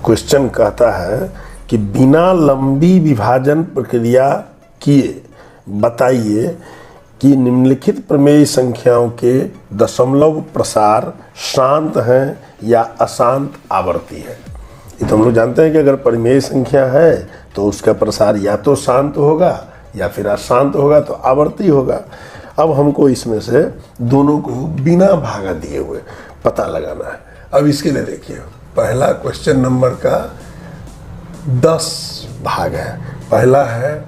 Question कहता है कि बिना लंबी विभाजन प्रक्रिया किए बताइए कि निम्नलिखित प्रमेय संख्याओं के दशमलव प्रसार शांत हैं या अशांत आवर्ती है। ये तो हम लोग जानते हैं कि अगर परिमेय संख्या है तो उसका प्रसार या तो शांत होगा या फिर अशांत होगा, तो आवर्ती होगा। अब हमको इसमें से दोनों को बिना भागा दिए हुए पता लगाना है। अब इसके लिए देखिए, पहला क्वेश्चन नंबर का 10 भाग है। पहला है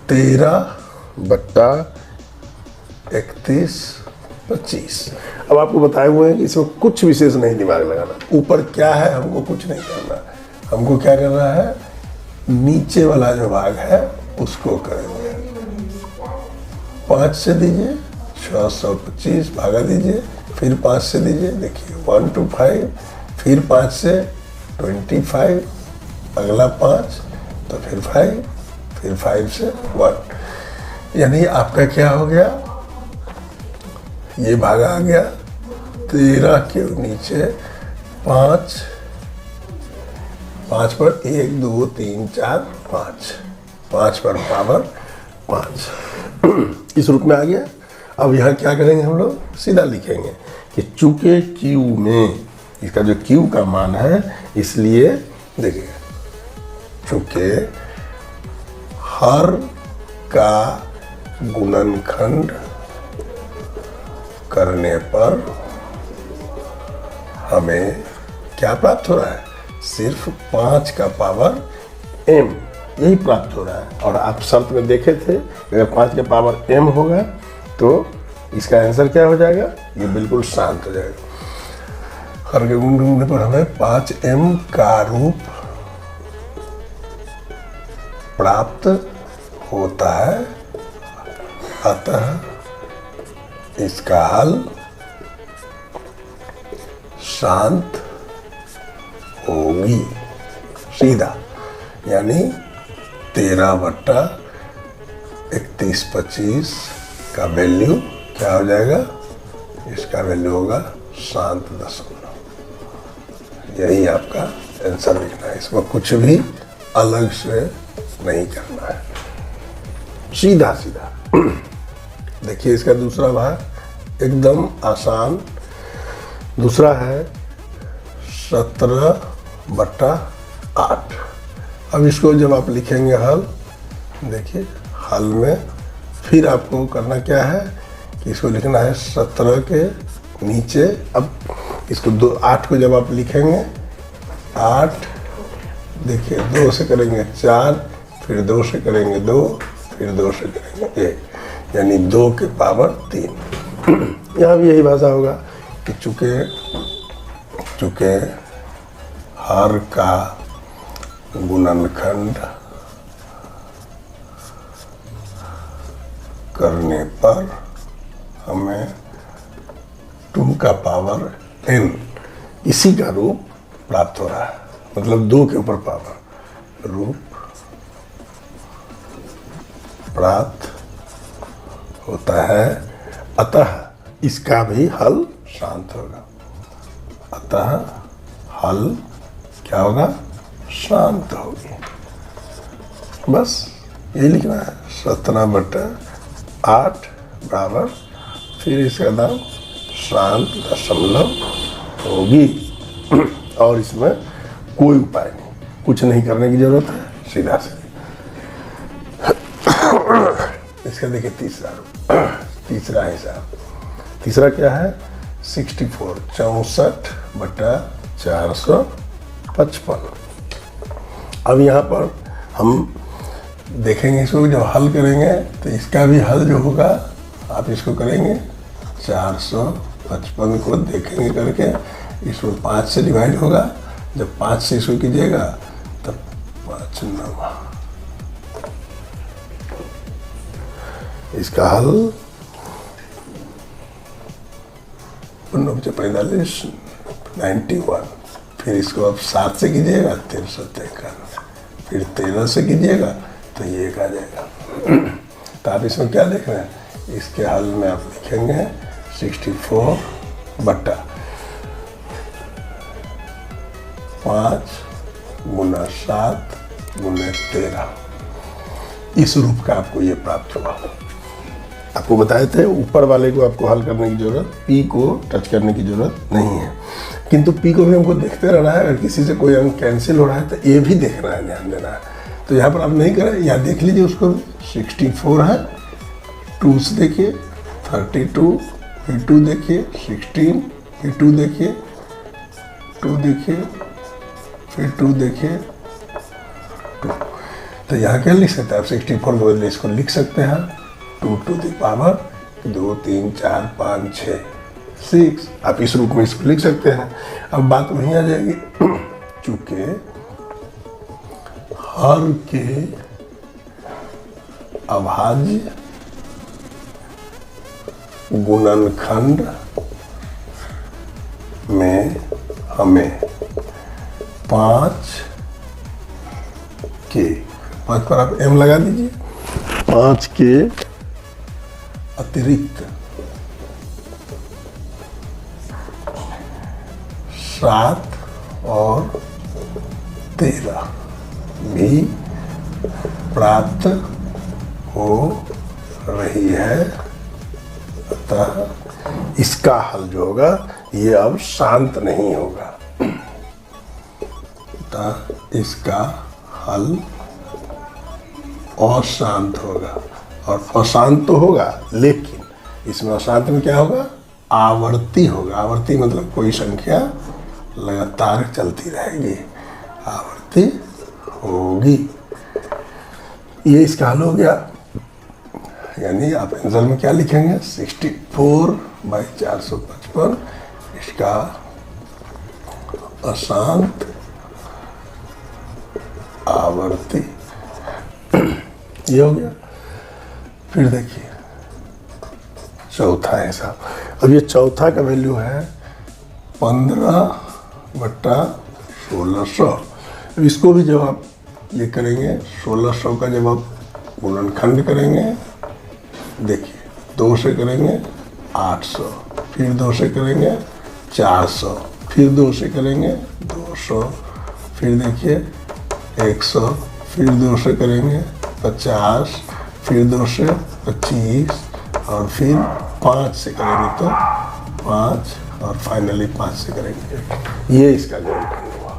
13/31/25। अब आपको बताए हुए हैं कि इसमें कुछ विशेष नहीं दिमाग लगाना, ऊपर क्या है हमको कुछ नहीं करना, हमको क्या करना है, नीचे वाला जो भाग है उसको करेंगे। 5 से दीजिए 625 भागा दीजिए, फिर 5 से दीजिए, देखिए 1 to 5, फिर 5 से 25, अगला 5, तो फिर 5, फिर 5 से 1, यानी आपका क्या हो गया, ये भागा आ गया 13 के नीचे 5 पर 1 2 3 4 5 पर पावर 5 इस रूप में आ गया। अब यहाँ क्या करेंगे, हम लोग सीधा लिखेंगे कि चूंकि Q में इसका जो Q का मान है, इसलिए देखिए चूंकि हर का गुणनखंड करने पर हमें क्या प्राप्त हो रहा है, सिर्फ 5 का पावर m, यही प्राप्त हो रहा है। और आप शर्त में देखे थे अगर 5 का पावर m होगा तो इसका आंसर क्या हो जाएगा, ये बिल्कुल शांत हो जाएगा। हर के गुण ढूंढने पर हमें 5m का रूप प्राप्त होता है, अतः इसका हल शांत होगी। सीधा, यानी 13/31/25 का वैल्यू क्या हो जाएगा, इसका वैल्यू होगा शांत दशमलव। यही आपका आंसर लिखना है, इसमें कुछ भी अलग से नहीं करना है, सीधा सीधा। देखिए इसका दूसरा भाग एकदम आसान, दूसरा है 17/8। अब इसको जब आप लिखेंगे हल, देखिए हल में फिर आपको करना क्या है कि इसको लिखना है 17 के नीचे। अब इसको 8 को जब आप लिखेंगे, 8 देखिए 2 से करेंगे 4, फिर 2 से करेंगे 2, फिर 2 से करेंगे 1, यानी 2 के पावर 3। यहाँ भी यही भाषा होगा कि चूंकि हर का गुणनखंड करने पर हमें 2 का पावर n, इसी का रूप प्राप्त हो रहा है, मतलब 2 के ऊपर पावर रूप प्राप्त होता है, अतः इसका भी हल शांत होगा। अतः हल क्या होगा, शांत होगी। बस यही लिखना है, 17/8 बराबर, फिर इसका नाम शांत दशमलव होगी। और इसमें कोई उपाय नहीं, कुछ नहीं करने की जरूरत है, सीधा से। इसका देखिए तीसरा हिसाब, तीसरा क्या है, 64/455। अब यहाँ पर हम देखेंगे, इसको जब हल करेंगे तो इसका भी हल जो होगा, आप इसको करेंगे 455 को देखेंगे करके, इसको 5 से डिवाइड होगा, जब 5 से इसको कीजिएगा तब 5 9, इसका हल 45 91। फिर इसको आप 7 से कीजिएगा 1353, फिर 13 से कीजिएगा तो ये एक आ जाएगा। तो आप इसमें क्या देख रहे हैं, इसके हल में आप लिखेंगे 64/455 5 गुना 7 गुना 13, इस रूप का आपको ये प्राप्त होगा। आपको बताए थे ऊपर वाले को आपको हल करने की जरूरत, पी को टच करने की जरूरत नहीं है, किंतु पी को भी हमको देखते रहना है। अगर किसी से कोई अंक कैंसिल हो रहा है तो ये भी देखना है, ध्यान देना है। तो यहाँ पर आप नहीं करें, यहाँ देख लीजिए उसको, 64 है, 2 से देखिए 32, फिर 2 देखिए 16, फिर 2 देखिए, 2 देखिए, फिर 2 देखिए 2। तो यहाँ क्या लिख सकते हैं आप, 64 के बदले इसको लिख सकते हैं 2 to the power 2 3 4 5 6 6। आप इस रूप में इसको लिख सकते हैं। अब बात वहीं आ जाएगी, चूंकि हर के अभाज्य गुणनखंड में हमें 5 पर आप m लगा दीजिए, 5 के अतिरिक्त 7 और 13 भी प्राप्त हो रही है। अतः इसका हल जो होगा ये अब शांत नहीं होगा, अतः इसका हल अशांत होगा। और अशांत तो होगा, लेकिन इसमें अशांत में क्या होगा, आवर्ती होगा। आवर्ती मतलब कोई संख्या लगातार चलती रहेगी, आवर्ती होगी। ये इसका हल हो गया। यानी आप आंसर में क्या लिखेंगे, 64/455 इसका अशांत आवर्ती, ये हो गया। फिर देखिए चौथा हिसाब। अब ये चौथा का वैल्यू है 15/1600। अब इसको भी जब आप ये करेंगे, 1600 का जब आप गुणनखंड करेंगे, देखिए 2 से करेंगे 800, फिर 2 से करेंगे 400, फिर 2 से करेंगे 200, फिर देखिए 100, फिर 2 से करेंगे 50, फिर 2 से 25, और फिर 5 से करेंगे तो 5, और फाइनली 5 से करेंगे। ये इसका गुणनखंड हुआ।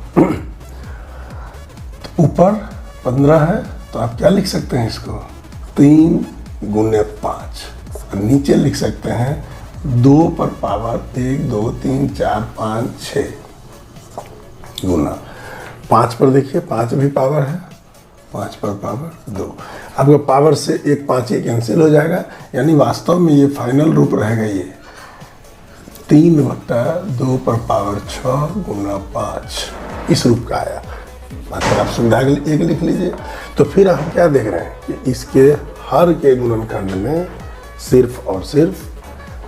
तो ऊपर 15 है तो आप क्या लिख सकते हैं इसको, 3 गुने 5। और नीचे लिख सकते हैं 2 पर पावर 1 2 3 4 5 6 गुना 5 पर। देखिए 5 भी पावर है, 5 पर पावर 2। आपका पावर से एक 5 ही कैंसिल हो जाएगा, यानी वास्तव में ये फाइनल रूप रहेगा ये 3/2 पर पावर 6 गुना 5, इस रूप का आया। मतलब आप सुविधा के लिए 1 लिख लीजिए। तो फिर हम क्या देख रहे हैं कि इसके हर के गुणनखंड में सिर्फ और सिर्फ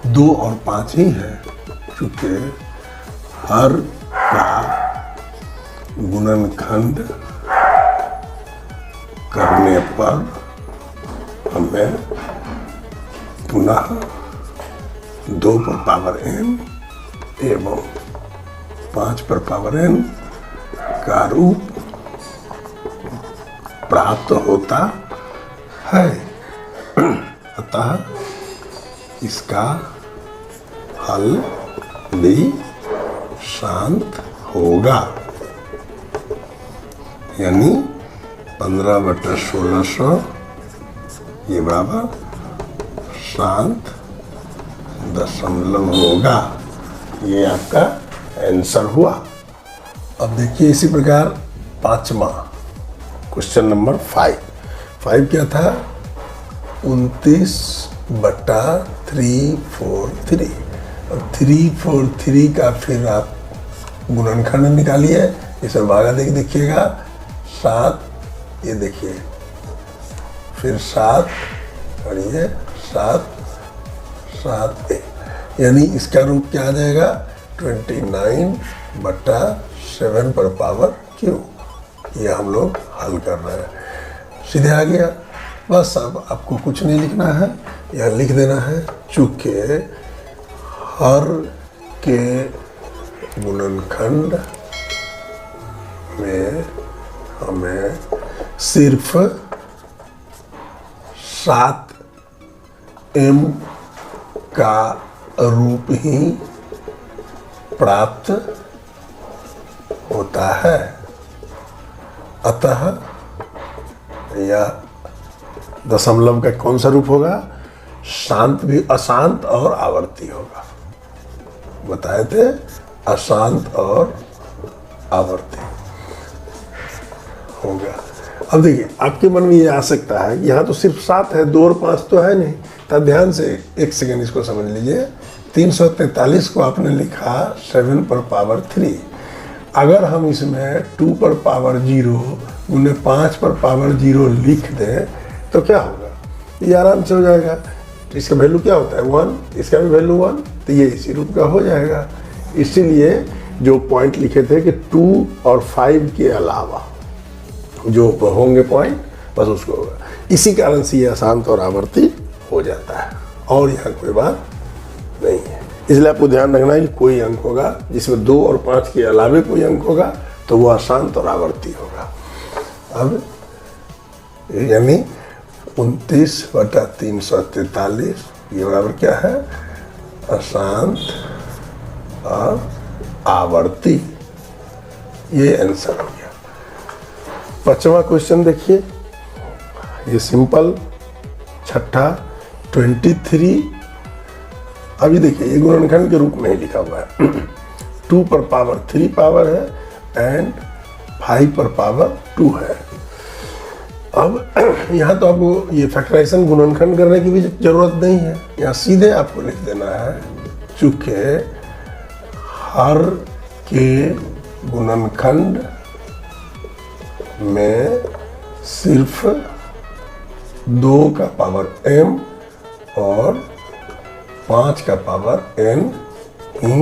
2 और 5 ही है, क्योंकि हर का गुणनखंड करने पर हमें पुनः 2 पर पावर n एवं 5 पर पावर n का रूप प्राप्त होता है। अतः इसका हल भी शांत होगा, यानी 15/1600 ये बराबर शांत दशमलव होगा। ये आपका आंसर हुआ। अब देखिए इसी प्रकार 5वां क्वेश्चन नंबर 5 क्या था, 29/343। अब 343 का फिर आप गुणनखंड निकालिए, इसे भागा देखिएगा 7, ये देखिए फिर 7 और ये 7 यानी इसका रूप क्या आ जाएगा, 29/7 पर पावर क्यू। ये हम लोग हल कर रहे हैं, सीधे आ गया। बस अब आपको कुछ नहीं लिखना है, यह लिख देना है चूंकि हर के गुणनखंड में हमें सिर्फ 7m का रूप ही प्राप्त होता है। अतः यह दशमलव का कौन सा रूप होगा? शांत भी, अशांत और आवर्ती होगा। बताए थे अशांत और आवर्ती होगा। अब देखिए आपके मन में ये आ सकता है यहाँ तो सिर्फ 7 है, 2 और 5 तो है नहीं। तब ध्यान से एक सेकंड इसको समझ लीजिए। 343 को आपने लिखा 7 पर पावर 3। अगर हम इसमें 2 पर पावर 0 उन्हें 5 पर पावर 0 लिख दें तो क्या होगा? ये आराम से हो जाएगा। तो इसका वैल्यू क्या होता है? 1। इसका भी वैल्यू 1, तो ये इसी रूप का हो जाएगा। इसीलिए जो पॉइंट लिखे थे कि 2 और 5 के अलावा जो होंगे पॉइंट, बस उसको होगा। इसी कारण से ये अशांत और आवर्ती हो जाता है, और यहाँ कोई बात नहीं है। इसलिए आपको ध्यान रखना है कि कोई अंक होगा जिसमें 2 और 5 के अलावे कोई अंक होगा तो वो अशांत और आवर्ती होगा। अब यानी 29/343 ये बराबर क्या है? अशांत और आवर्ती। ये आंसर हो गया। 5वां क्वेश्चन देखिए, ये सिंपल। 6ठा 23। अभी देखिए ये गुणनखंड के रूप में ही लिखा हुआ है। 2 पर पावर 3 पावर है एंड 5 पर पावर 2 है। अब यहाँ तो आपको ये फैक्टराइजेशन गुणनखंड करने की भी जरूरत नहीं है, यहाँ सीधे आपको लिख देना है चूंकि हर के गुणनखंड में सिर्फ 2 का पावर m और 5 का पावर n ही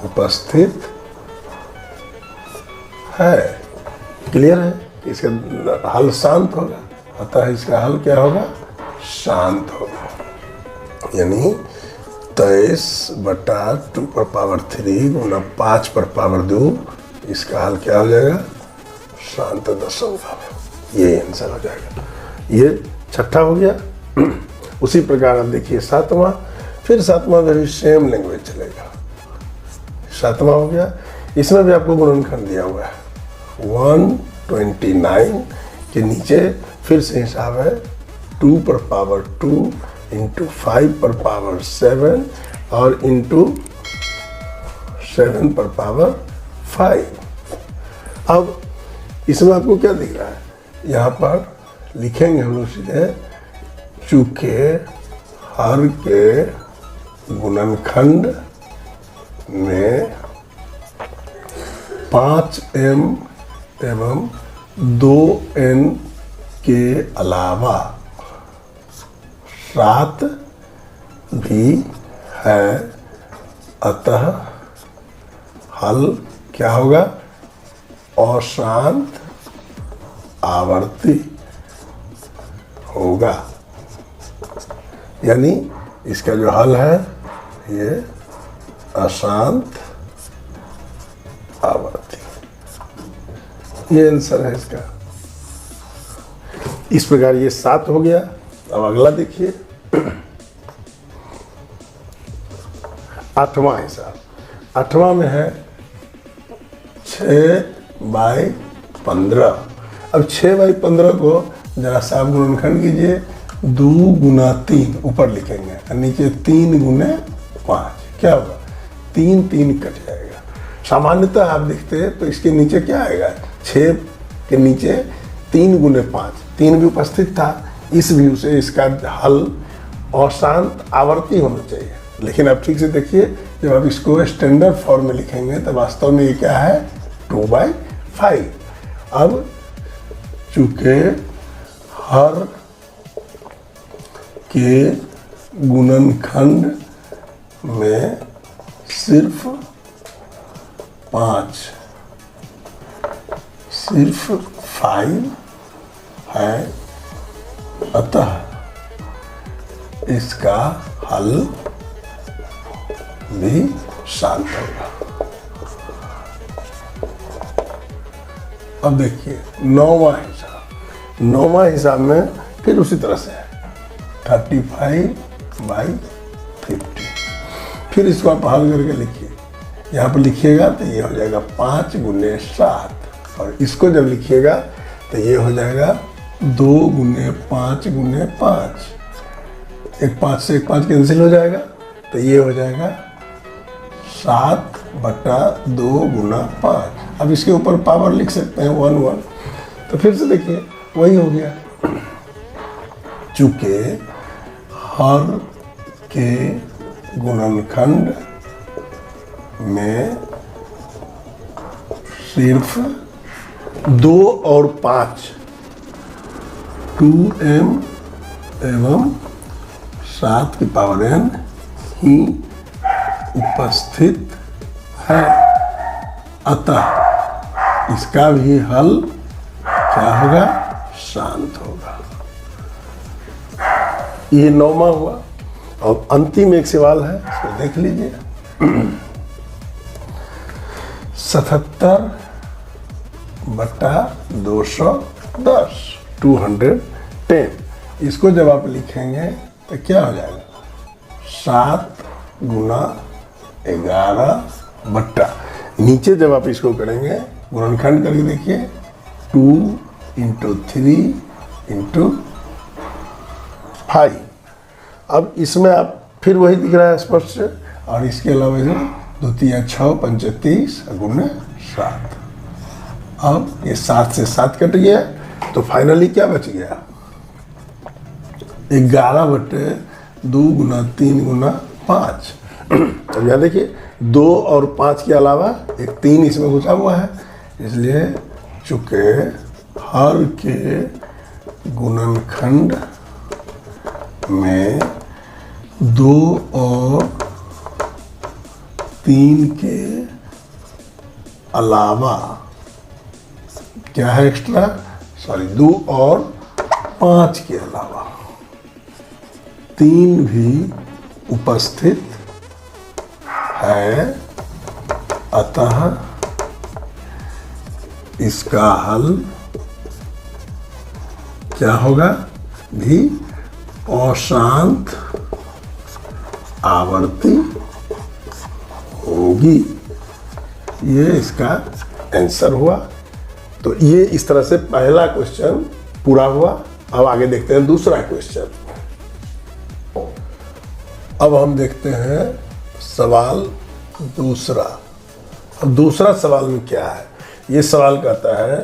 उपस्थित है। क्लियर है? इसका हल शांत होगा, अतः इसका हल क्या होगा? शांत होगा। यानी 23/2 पर पावर 3 गुना 5 पर पावर 2, इसका हल क्या हो जाएगा? शांत दशमलव। ये आंसर हो जाएगा। ये 6ठा हो गया। उसी प्रकार अब देखिए 7वां। फिर 7वां में भी सेम लैंग्वेज चलेगा। 7वां हो गया। इसमें भी आपको गुणनखंड दिया हुआ है। 129 के नीचे फिर से हिसाब है 2 पर पावर 2 इंटू 5 पर पावर 7 और इंटू 7 पर पावर 5। अब इसमें आपको क्या दिख रहा है? यहाँ पर लिखेंगे हम लोग सीधे, चूंकि हर के गुणनखंड में 5m एवं 2n के अलावा 7 भी है, अतः हल क्या होगा? अशांत आवर्ती होगा। यानी इसका जो हल है ये अशांत आवर्ती। ये आंसर है इसका। इस प्रकार ये 7 हो गया। अब अगला देखिए 8वां हिसाब। 8वां में है 6/15। अब 6/15 को जरा साफ गुणनखंड कीजिए। 2 गुना 3 ऊपर लिखेंगे और नीचे 3 गुने 5। क्या होगा? 3 कट जाएगा। सामान्यतः आप देखते हैं तो इसके नीचे क्या आएगा? 6 के नीचे 3 गुने 5, 3 भी उपस्थित था। इस व्यू से इसका हल अशांत आवर्ती होना चाहिए। लेकिन आप ठीक से देखिए, जब आप इसको स्टैंडर्ड फॉर्म में लिखेंगे तो वास्तव में ये क्या है? 2/5। अब चूंकि हर के गुणनखंड में सिर्फ 5 है, अतः इसका हल भी शांत होगा। अब देखिए नौवां हिसाब में फिर उसी तरह से है 35/50। फिर इसको आप हल करके लिखिए, यहाँ पर लिखिएगा तो ये हो जाएगा 5 × 7, और इसको जब लिखिएगा तो ये हो जाएगा 2 × 5 × 5। एक 5 से एक 5 कैंसिल हो जाएगा तो ये हो जाएगा 7/2 × 5। अब इसके ऊपर पावर लिख सकते हैं 1 1। तो फिर से देखिए वही हो गया, चूंकि हर के गुणनखंड में सिर्फ 2 और 5 2m एवं 7n ही उपस्थित है, अतः इसका भी हल क्या होगा? शांत होगा। ये 9वां हुआ। और अंतिम एक सवाल है, इसको देख लीजिए 77/210 210। इसको जब आप लिखेंगे तो क्या हो जाएगा? 7 × 11 नीचे जब आप इसको करेंगे गुणनखंड करके देखिए 2 × 3 × 5। अब इसमें आप फिर वही दिख रहा है स्पष्ट से, और इसके अलावा 2 × 6 = 30 × 7। अब ये 7 से 7 कट गया तो फाइनली क्या बच गया? 11/2 × 3 × 5। अब यहाँ देखिए 2 और 5 के अलावा एक 3 इसमें घुसा हुआ है, इसलिए चूंकि हर के गुणनखंड में 2 और 3 के अलावा क्या है एक्स्ट्रा? 2 और 5 के अलावा 3 भी उपस्थित है, अतः इसका हल क्या होगा? भी अशांत आवर्ती होगी। ये इसका आंसर हुआ। तो ये इस तरह से पहला क्वेश्चन पूरा हुआ। अब आगे देखते हैं दूसरा क्वेश्चन। अब हम देखते हैं सवाल दूसरा। अब दूसरा सवाल में क्या है? ये सवाल कहता है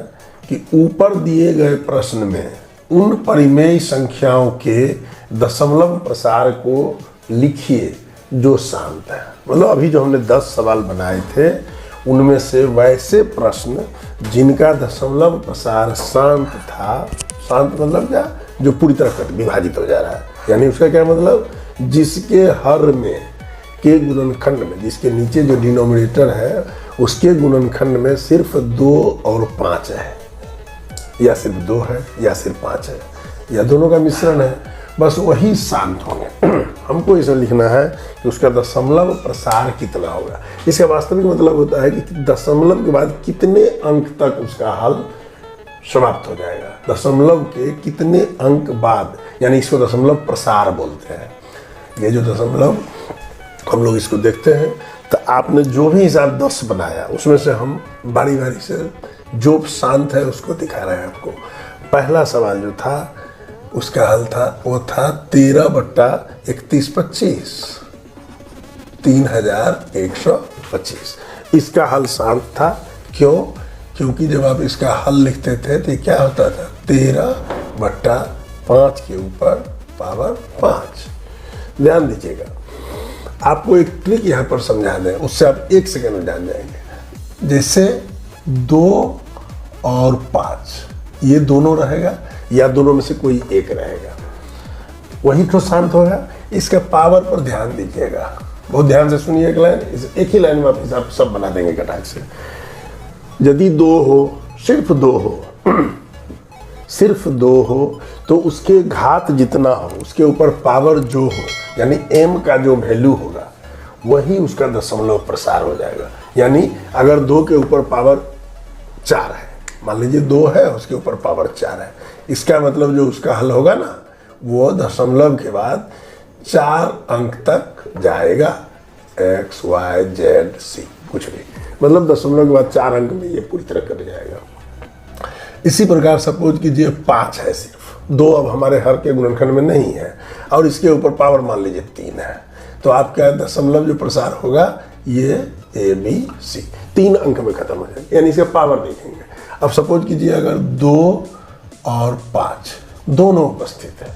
कि ऊपर दिए गए प्रश्न में उन परिमेय संख्याओं के दशमलव प्रसार को लिखिए जो शांत है। मतलब अभी जो हमने 10 सवाल बनाए थे उनमें से वैसे प्रश्न जिनका दशमलव प्रसार शांत था। शांत मतलब क्या? जो पूरी तरह विभाजित हो जा रहा है, यानी उसका क्या मतलब? जिसके हर में के गुणनखंड में, जिसके नीचे जो डिनोमिनेटर है उसके गुणनखंड में सिर्फ 2 और 5 है, या सिर्फ 2 है या सिर्फ 5 है, या दोनों का मिश्रण है, बस वही शांत होंगे। हमको इसमें लिखना है कि उसका दशमलव प्रसार कितना होगा। इसका वास्तविक मतलब होता है कि दशमलव के बाद कितने अंक तक उसका हल समाप्त हो जाएगा। दशमलव के कितने अंक बाद, यानी इसको दशमलव प्रसार बोलते हैं। ये जो दशमलव हम लोग इसको देखते हैं, तो आपने जो भी हिसाब 10 बनाया उसमें से हम बारी बारी से जो शांत है उसको दिखा रहे हैं आपको। पहला सवाल जो था उसका हल था, वो था 13/3125 3125। इसका हल शांत था। क्यों? क्योंकि जब आप इसका हल लिखते थे तो क्या होता था? 13/5 के ऊपर पावर 5। ध्यान दीजिएगा, आपको एक ट्रिक यहाँ पर समझा दें, उससे आप 1 सेकंड में जान जाएंगे। जैसे 2 और 5 ये दोनों रहेगा, या दोनों में से कोई एक रहेगा, वही तो शांत होगा। इसका पावर पर ध्यान दीजिएगा, बहुत ध्यान से सुनिए। एक लाइन, एक ही लाइन में आप हिसाब सब बना देंगे कटाक से। यदि 2 हो, सिर्फ 2 हो सिर्फ 2 हो तो उसके घात जितना हो उसके ऊपर पावर जो हो, यानी m का जो वैल्यू होगा वही उसका दशमलव प्रसार हो जाएगा। यानी अगर 2 के ऊपर पावर 4 है मान लीजिए 2 है, उसके ऊपर पावर 4 है, इसका मतलब जो उसका हल होगा ना वो दशमलव के बाद 4 अंक तक जाएगा, x, y, z, c कुछ भी, मतलब दशमलव के बाद 4 अंक में ये पूरी तरह कट जाएगा। इसी प्रकार सपोज कीजिए 5 है, सिर्फ 2 अब हमारे हर के गुणनखंड में नहीं है और इसके ऊपर पावर मान लीजिए 3 है, तो आपका दशमलव जो प्रसार होगा ये a b c 3 अंक में खत्म हो जाएगा, यानी इसका पावर देखेंगे। अब सपोज कीजिए अगर 2 और 5 दोनों उपस्थित है,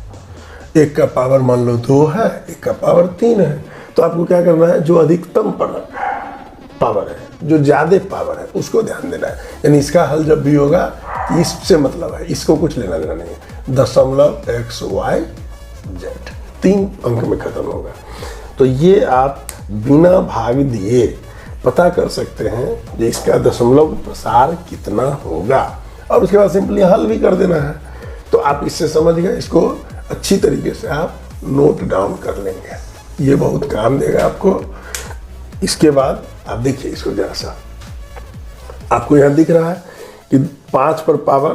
एक का पावर मान लो 2 है, एक का पावर 3 है, तो आपको क्या करना है, जो अधिकतम पावर है, जो ज्यादा पावर है उसको ध्यान देना है। यानी इसका हल जब भी होगा इससे मतलब है, इसको कुछ लेना देना नहीं है, दशमलव x y z 3 अंक में खत्म होगा। तो ये आप बिना भाग दिए पता कर सकते हैं कि इसका दशमलव प्रसार कितना होगा, और उसके बाद सिंपली हल भी कर देना है। तो आप इससे समझ गए, इसको अच्छी तरीके से आप नोट डाउन कर लेंगे, ये बहुत काम देगा आपको। इसके बाद आप देखिए इसको जरा सा, आपको यहाँ दिख रहा है कि 5 पर पावर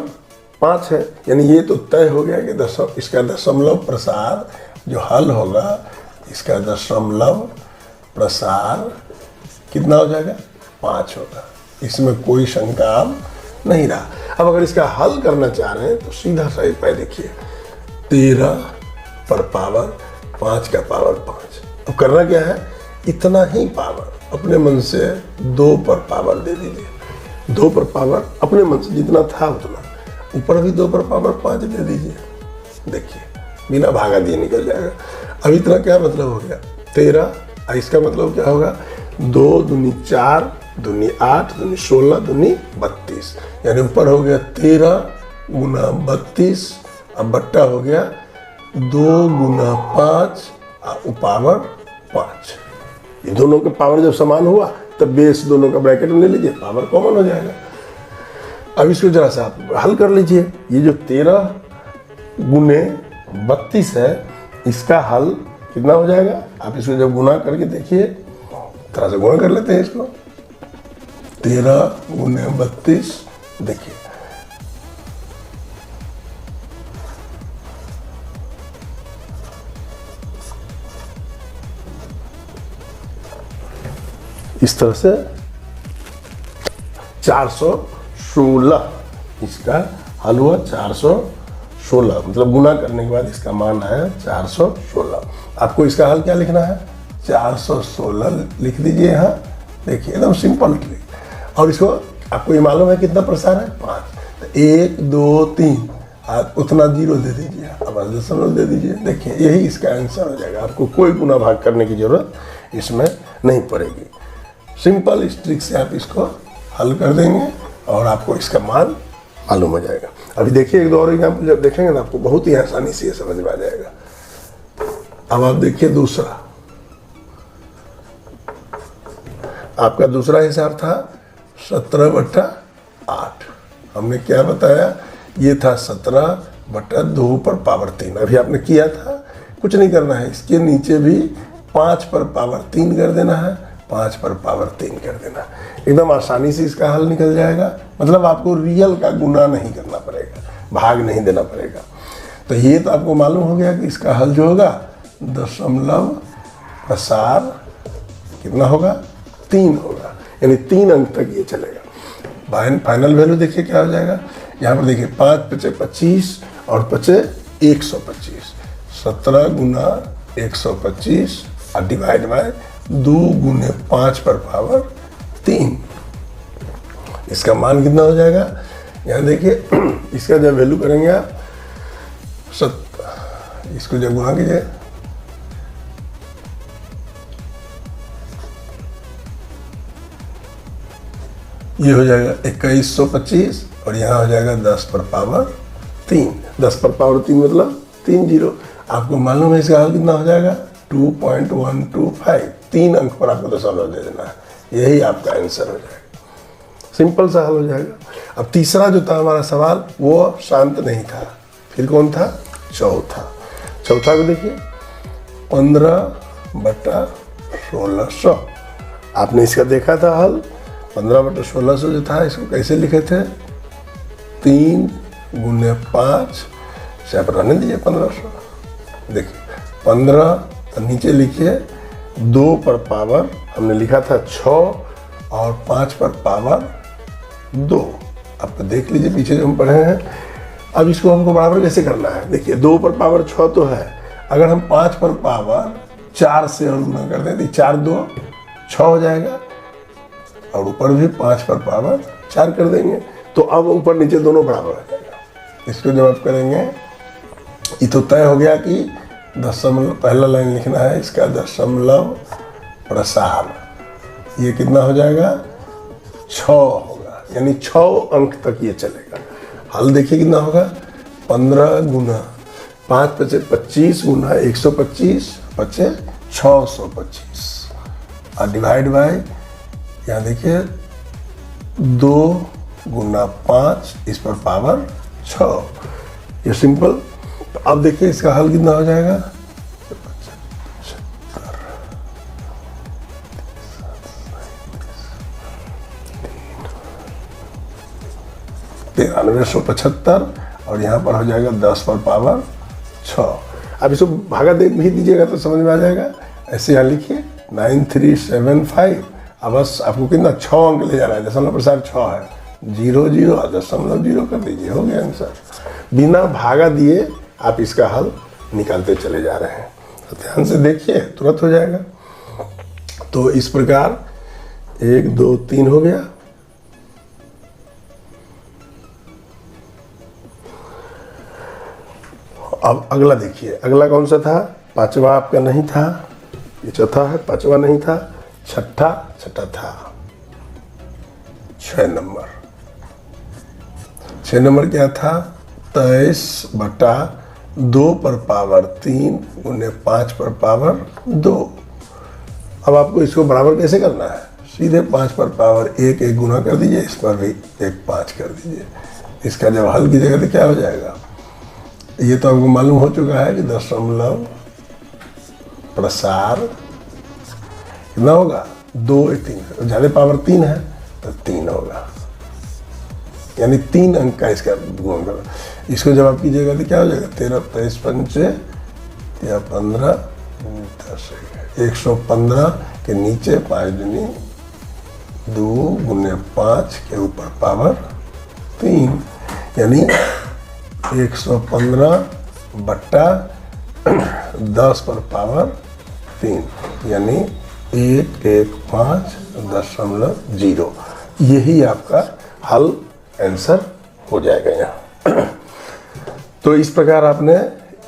5 है, यानी ये तो तय हो गया कि इसका दशमलव प्रसार जो हल होगा, इसका दशमलव प्रसार कितना हो जाएगा, 5 होगा, इसमें कोई शंका अब नहीं रहा। अब अगर इसका हल करना चाह रहे हैं तो सीधा सा एक पाए देखिए, 13 पर पावर 5 का पावर 5। अब करना क्या है, इतना ही पावर अपने मन से 2 पर पावर दे दीजिए, 2 पर पावर अपने मन से जितना था उतना, ऊपर भी 2 पर पावर 5 दे दीजिए, देखिए बिना भागा दिए निकल जाएगा। अब इतना क्या मतलब हो गया, 13, इसका मतलब क्या होगा, 2 दूनी 4, दूनी 8, दूनी 16, दूनी 32, यानी ऊपर हो गया 13 गुना 32, अब बट्टा हो गया 2 गुना 5 पावर 5। ये दोनों का पावर जब समान हुआ तब बेस दोनों का ब्रैकेट में ले लीजिए, पावर कॉमन हो जाएगा। अब इसको जरा सा आप हल कर लीजिए, ये जो 13 गुने 32 है, इसका हल कितना हो जाएगा, आप इसको जब गुना करके देखिए, थोड़ा सा गुना कर लेते हैं इसको, 13 गुने 32, देखिए इस तरह से 416 इसका हल हुआ, 416 मतलब गुना करने के बाद इसका मान आया 416। आपको इसका हल क्या लिखना है, 416 लिख दीजिए यहाँ, देखिए एकदम सिंपल ट्रिक। और इसको आपको ये मालूम है कितना प्रसार है, 5, तो 1 2 3 आप उतना 0 दे दीजिए, अब दशमलव दे दीजिए, देखिए यही इसका आंसर हो जाएगा। आपको कोई गुना भाग करने की जरूरत इसमें नहीं पड़ेगी, सिंपल इस ट्रिक से आप इसको हल कर देंगे और आपको इसका मान मालूम हो जाएगा। अभी देखिए एक दो और एग्जाम्पल जब देखेंगे ना, आपको बहुत ही आसानी से ये समझ में आ जाएगा। अब आप देखिए दूसरा, आपका दूसरा हिसाब था 17/8। हमने क्या बताया, ये था 17/2 पर पावर 3। अभी आपने किया था, कुछ नहीं करना है, इसके नीचे भी 5 पर पावर 3 कर देना है, 5 पर पावर 3 कर देना, एकदम आसानी से इसका हल निकल जाएगा। मतलब आपको रियल का गुना नहीं करना पड़ेगा, भाग नहीं देना पड़ेगा। तो ये तो आपको मालूम हो गया कि इसका हल जो होगा दशमलव प्रसार कितना होगा, 3 होगा, यानी 3 अंक तक ये चलेगा। फाइनल वैल्यू देखिए क्या हो जाएगा, यहाँ पर देखिए 5 × 5 = 25 और 5 = 125, 17 गुना 125 और डिवाइड बाय 2 गुने 5 पर पावर 3, इसका मान कितना हो जाएगा। यहाँ देखिए इसका जब वैल्यू करेंगे आप इसको जब गुना कीजिए, ये हो जाएगा 2125 और यहाँ हो जाएगा 10 पर पावर 3। 10 पर पावर 3 मतलब 3 0। आपको मालूम है इसका हल कितना हो जाएगा, 2.125। 3 अंक पर आपको दशमलव दे देना है, यही आपका आंसर हो जाएगा, सिंपल सा हल हो जाएगा। अब तीसरा जो था हमारा सवाल वो शांत नहीं था, फिर कौन था, चौथा को देखिए 15/1600। आपने इसका देखा था हल, 15/1600 जो था इसको कैसे लिखे थे, 3 गुने 5, चाहे रहने दीजिए 1500। देखिए 15, तो नीचे लिखिए 2 पर पावर हमने लिखा था 6 और 5 पर पावर 2। आप देख लीजिए पीछे जो हम पढ़े हैं। अब इसको हमको बराबर कैसे करना है? देखिए 2 पर पावर 6 तो है, अगर हम 5 पर पावर 4 से और गुना कर दें तो 4 2 6 हो जाएगा, और ऊपर भी 5 पर पावर 4 कर देंगे, तो अब ऊपर नीचे दोनों बराबर हो जाएगा। इसको जब आप करेंगे ये तो तय हो गया कि दशमलव, पहला लाइन लिखना है इसका दशमलव प्रसार, ये कितना हो जाएगा 6 होगा, यानी 6 अंक तक ये चलेगा। हल देखिए कितना होगा 15 गुना 5 बचे 25 गुना 125 बचे 625 और डिवाइड बाय, यहाँ देखिए 2 गुना 5 इस पर पावर 6, ये सिंपल। तो अब देखिए इसका हल कितना हो जाएगा 9375 और यहाँ पर हो जाएगा 10 पर पावर 6। अब इसको भागा दे भी दीजिएगा तो समझ में आ जाएगा। ऐसे यहाँ लिखिए 9375। अब बस आपको कितना 6 अंक ले जाना है, दशमलव प्रसार 6 है, 0 0 दशमलव 0 कर दीजिए, हो गया आंसर। बिना भागा दिए आप इसका हल निकालते चले जा रहे हैं, तो ध्यान से देखिए तुरंत हो जाएगा। तो इस प्रकार 1 2 3 हो गया। अब अगला देखिए, अगला कौन सा था? पांचवा आपका नहीं था, ये चौथा है, पांचवा नहीं था, छठा था 6 नंबर। 6 नंबर क्या था? 23/2 पर पावर 3 गुने 5 पर पावर 2। अब आपको इसको बराबर कैसे करना है? सीधे 5 पर पावर 1 1 गुना कर दीजिए, इस पर भी 1 5 कर दीजिए। इसका जब हल कीजिएगा तो क्या हो जाएगा? ये तो आपको मालूम हो चुका है कि दशमलव प्रसार कितना होगा 2 1 3, ज़्यादा पावर 3 है तो 3 होगा, यानी 3 अंक का इसका गुणन करो। इसको जब आप कीजिएगा तो क्या हो जाएगा 13 23 पंचे या 15 10 115 के नीचे 5 दूनी 2 गुने 5 के ऊपर पावर 3, यानी 115/10 पर पावर 3, यानी 115.0। यही आपका हल आंसर हो जाएगा यहाँ। तो इस प्रकार आपने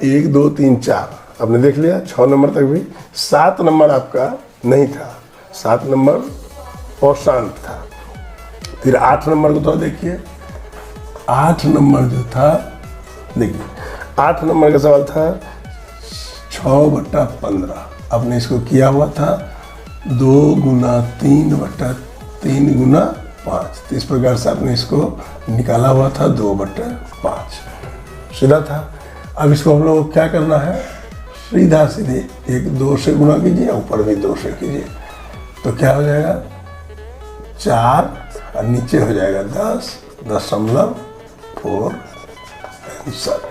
1 2 3 4 आपने देख लिया, 6 नंबर तक भी। 7 नंबर आपका नहीं था, 7 नंबर और शांत था। फिर 8 नंबर को तो देखिए, 8 नंबर जो था, देखिए 8 नंबर का सवाल था 6/15। आपने इसको किया हुआ था 2 गुना 3/3 गुना 5। तो इस प्रकार से आपने इसको निकाला हुआ था 2/5, सीधा था। अब इसको हम लोग को क्या करना है? सीधा सीधे 1 2 से गुना कीजिए, ऊपर भी 2 से कीजिए, तो क्या हो जाएगा 4 और नीचे हो जाएगा 10.4 आंसर।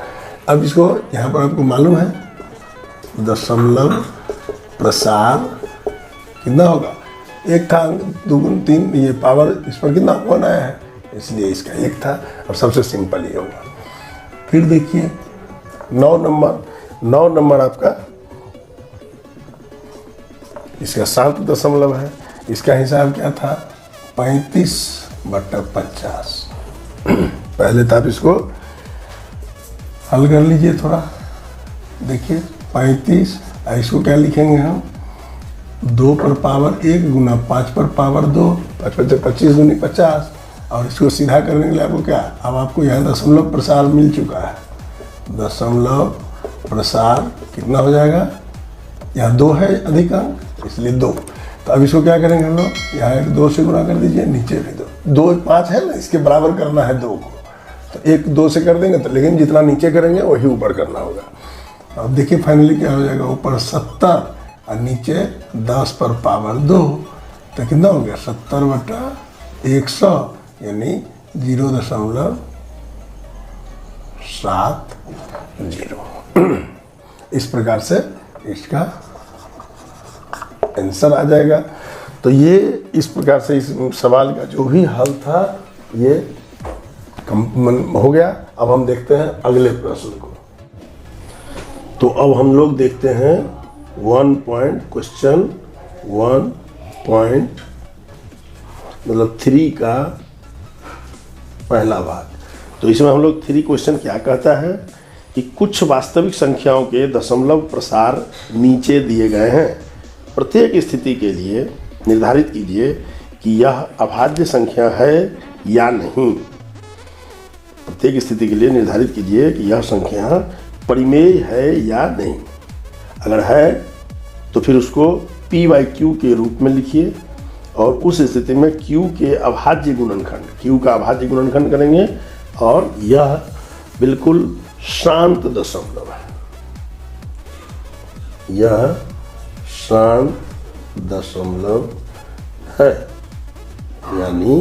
अब इसको यहाँ पर आपको मालूम है दशमलव प्रसार कितना होगा? 1 था, 2 3, ये पावर इस पर कितना 1 आया है, इसलिए इसका 1 था, और सबसे सिंपल ये होगा। फिर देखिए 9 नंबर आपका इसका 7 दशमलव है। इसका हिसाब क्या था? 35/50। पहले तो आप इसको हल कर लीजिए थोड़ा। देखिए 35, इसको क्या लिखेंगे हम? 2 पर पावर 1 गुना 5 पर पावर 2, 5 5 25 दूनी 50। और इसको सीधा करने के लिए आपको क्या, अब आपको यहाँ दशमलव प्रसार मिल चुका है। दशमलव प्रसार कितना हो जाएगा? यहाँ 2 है अधिक अंक, इसलिए 2। तो अब इसको क्या करेंगे हम लोग? यहाँ 1 2 से गुना कर दीजिए, नीचे भी 2 5 है ना, इसके बराबर करना है 2 को, तो 1 2 से कर देंगे, तो लेकिन जितना नीचे करेंगे वही ऊपर करना होगा। अब देखिए फाइनली क्या हो जाएगा? ऊपर 70 और नीचे 10 पर पावर 2, तो कितना हो गया 70/100, यानी 0.1 इस प्रकार से इसका आंसर आ जाएगा। तो ये इस प्रकार से इस सवाल का जो भी हल था ये हो गया। अब हम देखते हैं अगले प्रश्न को। तो अब हम लोग देखते हैं 1 पॉइंट क्वेश्चन 1 पॉइंट मतलब 3 का पहला भाग। तो इसमें हम लोग 3 क्वेश्चन क्या कहता है कि कुछ वास्तविक संख्याओं के दशमलव प्रसार नीचे दिए गए हैं। प्रत्येक स्थिति के लिए निर्धारित कीजिए कि यह अभाज्य संख्या है या नहीं। प्रत्येक स्थिति के लिए निर्धारित कीजिए कि यह संख्या परिमेय है या नहीं। अगर है तो फिर उसको p/q के रूप में लिखिए और उस स्थिति में q के अभाज्य गुणनखंड, q का अभाज्य गुणनखंड करेंगे और यह बिल्कुल शांत दशमलव है। यह शांत दशमलव है, यानी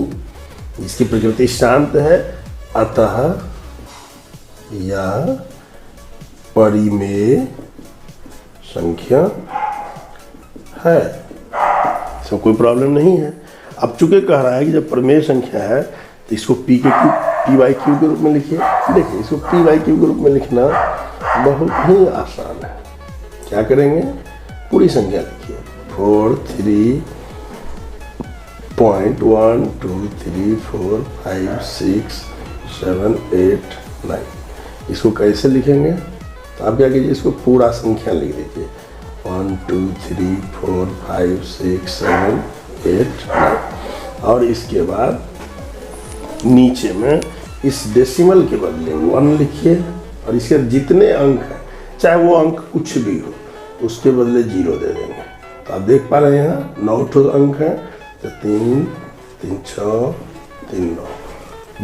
इसकी प्रकृति शांत है, अतः यह परिमेय संख्या है। इसमें कोई प्रॉब्लम नहीं है। अब चूंकि कह रहा है कि जब परिमेय संख्या है तो इसको p/q के रूप में लिखिए। देखिए इसको p/q के रूप में लिखना बहुत ही आसान है। क्या करेंगे, पूरी संख्या लिखिए 4 3 1 2 3 4 5 6 7 8 9। इसको कैसे लिखेंगे तो आप क्या कीजिए, इसको पूरा संख्या लिख दीजिए 1 2 3 4 5 6 7 8 9। और इसके बाद नीचे में इस डेसिमल के बदले 1 लिखिए और इसके जितने अंक हैं चाहे वो अंक कुछ भी हो उसके बदले 0 दे देंगे। तो आप देख पा रहे हैं यहाँ 9 अंक हैं, तो 3 3 6 3 9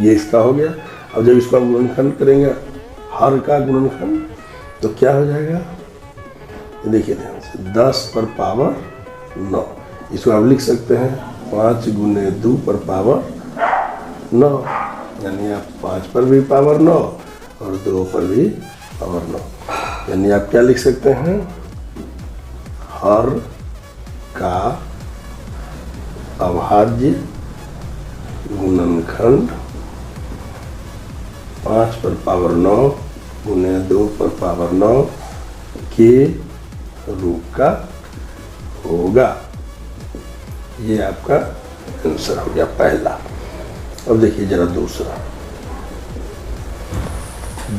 ये इसका हो गया। अब जब इसको हम गुणनखंड करेंगे हर का गुणनखंड तो क्या हो जाएगा, देखिए ध्यान से 10 पर पावर 9। इसको आप लिख सकते हैं 5 × 2 पर पावर 9, यानी आप 5 पर भी पावर 9 और 2 पर भी पावर 9। यानी आप क्या लिख सकते हैं, हर का अभाज्य गुणनखंड 5 पर पावर 9 × 2 पर पावर 9 के रूप का होगा। ये आपका आंसर हो गया पहला। अब देखिए जरा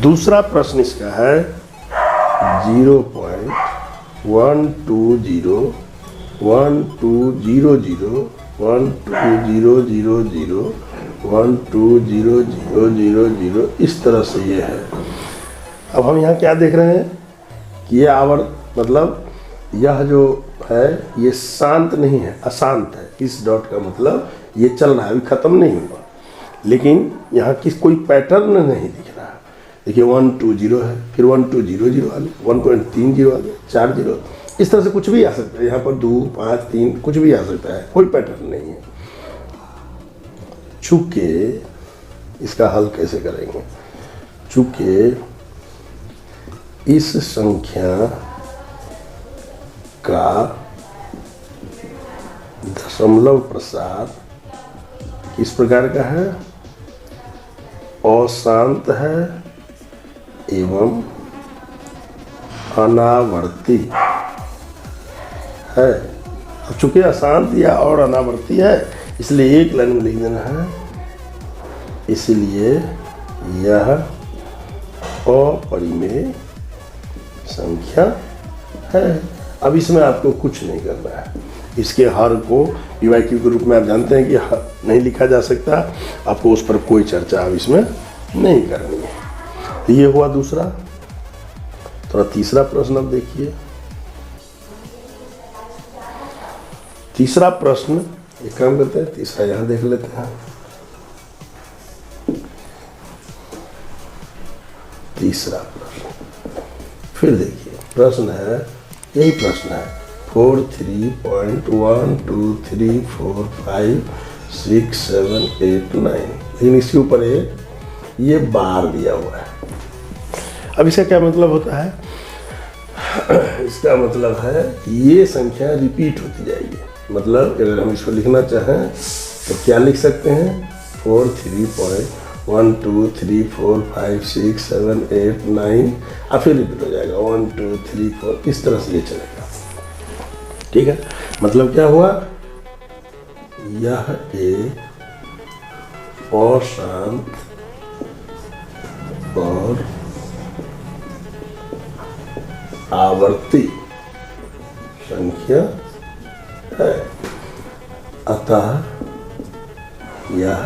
दूसरा प्रश्न इसका है 0.120 1200 1200 12000 इस तरह से ये है। अब हम यहाँ क्या देख रहे हैं कि ये आवर्त मतलब यह जो है ये शांत नहीं है, अशांत है। इस डॉट का मतलब ये चल रहा है, अभी खत्म नहीं हुआ, लेकिन यहाँ कोई पैटर्न नहीं दिख रहा है। देखिए 120 है, फिर 1200 आ गया, 1.30 आ गया, 4 0, इस तरह से कुछ भी आ सकता है। यहाँ पर 2 5 3 कुछ भी आ सकता है, कोई पैटर्न नहीं है। चूंकि इसका हल कैसे करेंगे, चूंकि इस संख्या का दशमलव प्रसार किस प्रकार का है, अशांत है एवं अनावर्ती है। अब चूंकि अशांत या और अनावर्ती है इसलिए एक लाइन में लिख देना है, इसलिए यह अपरिमेय संख्या है। अब इसमें आपको कुछ नहीं करना है। इसके हर को p/q के रूप में आप जानते हैं कि नहीं लिखा जा सकता, आपको उस पर कोई चर्चा अब इसमें नहीं करनी है। तो ये हुआ दूसरा। थोड़ा तीसरा प्रश्न अब देखिए। तीसरा प्रश्न एक काम करते हैं, तीसरा यहाँ देख लेते हैं। तीसरा प्रश्न फिर देखिए, प्रश्न है यही प्रश्न है 43.123456789, लेकिन इसके ऊपर ये बार दिया हुआ है। अब इसका क्या मतलब होता है? इसका मतलब है कि ये संख्या रिपीट होती जाएगी। मतलब अगर हम इसको लिखना चाहें तो क्या लिख सकते हैं? 4 3.1 2 3 4 5 6 7 8 9 और फिर रिपीट हो जाएगा 1 2 3 4, इस तरह से ये चलेगा। ठीक है, मतलब क्या हुआ? यह एक अशांत और आवर्ती संख्या है, अतः यह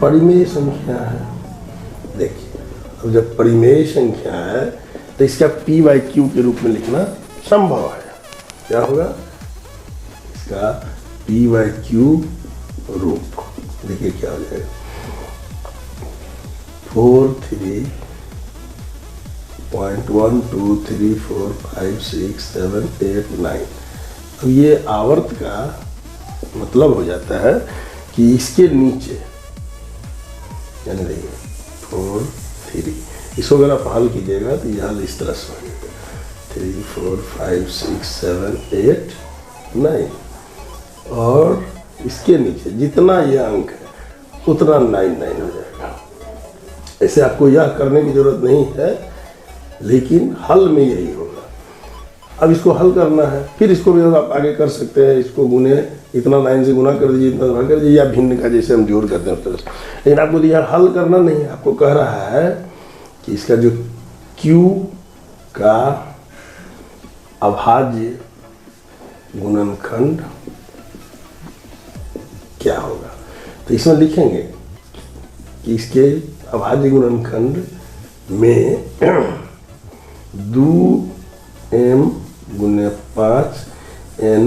परिमेय संख्या है। देखिए, अब जब परिमेय संख्या है तो इसका p/q के रूप में लिखना संभव है। क्या होगा इसका p/q रूप? देखिए क्या हो जाएगा, 4 3.1 2 3 4 5 6 7 8 9। अब ये आवर्त का मतलब हो जाता है कि इसके नीचे, यानी देखिए 4 3, इसको अगर आप हल कीजिएगा तो यह हल इस तरह से हो जाएगा 3 4 5 6 7 8 9, और इसके नीचे जितना यह अंक है उतना 9 9 हो जाएगा। ऐसे आपको यह करने की जरूरत नहीं है, लेकिन हल में यही होगा। अब इसको हल करना है, फिर इसको भी आप आगे कर सकते हैं। इसको गुने, इतना 9 से गुना कर दीजिए, इतना भाग कर दीजिए, या भिन्न का जैसे हम जोड़ करते हैं उस तरह से। लेकिन आपको तो यह हल करना नहीं है, आपको कह रहा है कि इसका जो Q का अभाज्य गुणनखंड क्या होगा। तो इसमें लिखेंगे कि इसके अभाज्य गुणनखंड में 2m गुने 5 n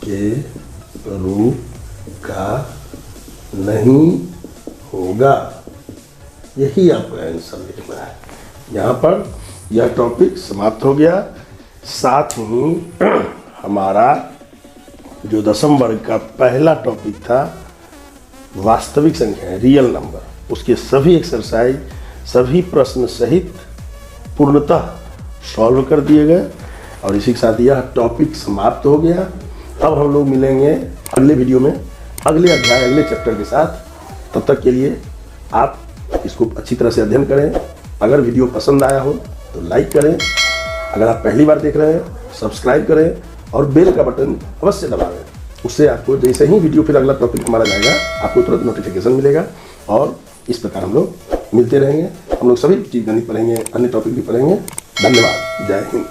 के रूप का नहीं होगा। यही आपका आंसर लिखना है। यहाँ पर यह टॉपिक समाप्त हो गया। साथ ही हमारा जो दशम वर्ग का पहला टॉपिक था वास्तविक संख्या, रियल नंबर, उसके सभी एक्सरसाइज, सभी प्रश्न सहित पूर्णतः सॉल्व कर दिए गए, और इसी के साथ यह टॉपिक समाप्त हो गया। अब हम लोग मिलेंगे अगले वीडियो में अगले अध्याय, अगले चैप्टर के साथ। तब तक के लिए आप इसको अच्छी तरह से अध्ययन करें। अगर वीडियो पसंद आया हो तो लाइक करें, अगर आप पहली बार देख रहे हैं सब्सक्राइब करें, और बेल का बटन अवश्य दबाएं। उससे आपको जैसे ही वीडियो फिर अगला टॉपिक हमारा जाएगा आपको तुरंत नोटिफिकेशन मिलेगा। और इस प्रकार हम लोग मिलते रहेंगे। हम लोग सभी चीज़ गणित पढ़ेंगे, अन्य टॉपिक भी पढ़ेंगे। धन्यवाद। जय हिंद।